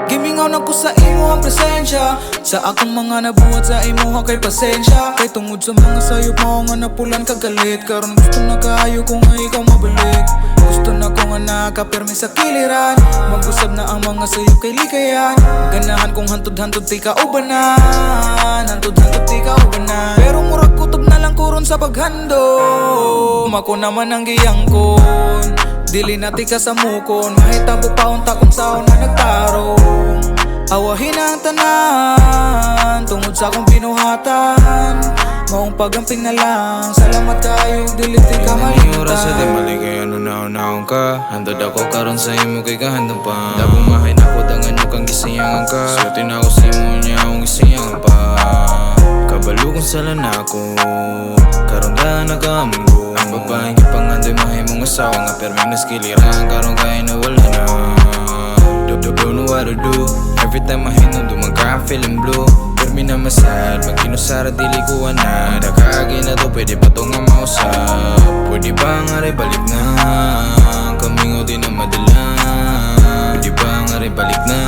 Gimingaw na ko sa imo ang presensya, sa akong mga nabuhat sa imo kay pasensya. Kay tungod sa mga sayop mo nga napulan kagalit, karon gusto na kaayo kung nga ikaw mabalik. Gusto na ko nga nakapirmi sa kiliran, mag-usab na ang mga sayop kay likayan. Ganahan kong hantod-hantod ti kaubanan, hantod-hantod ti kaubanan. Pero murag kutob na lang kuron sa paghandom, ako naman ang giyangkon. Dili na tika sa mukon, mahitabo pa unta kung saan na nagtarong. Awahin ang tanan, tungod sa akong binuhatan. Maong pagamping na lang, salamat kayo, dili ti ka Yung malimtan. oras sa di maligay, ano naon-naon ka. Handod ako karon sa imo kay kahandang pa. Dabong mahay na ko, dangan mo kang gisiyangan ka. Suotin ako sa imo niya, akong gisiyangan pa. Kabalo kung salan ako, karon ka nagamulo. Ang babaeng ipangandoy mahay mong asawa nga perming naskiliran, karon kaya nawala na. Don't know what to do. Every time I hit no dumang feeling blue. Permi na masad, magkinusara dili ko na. Nakaagi na to, pwede pa to nga mausap. Pwede ba nga rin balik na, kaming o di na madala. Pwede ba nga rin balik na,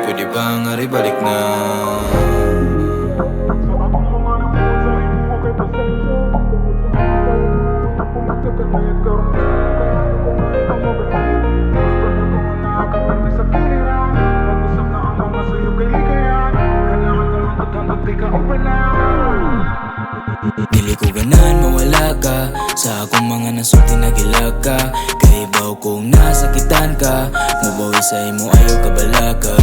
pwede ba nga rin balik na. Dili ko ganahan mawala ka sa akong mga nasulti na gilag ka. Kay baw kong nasakitan ka, mabawi sa imo ayaw kabalaga.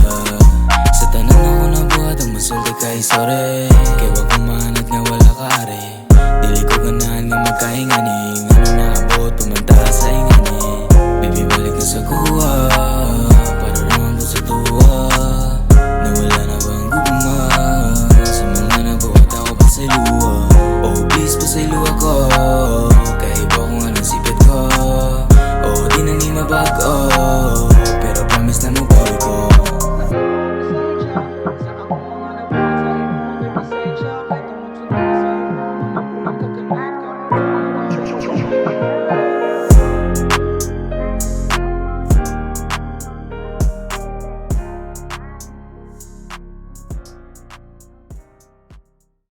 Sa tanan ako nabuhat ang masulti kay sorry. Kay wag kong mahanap nga wala ka are. Dili ko ganahan nga magkahinganing,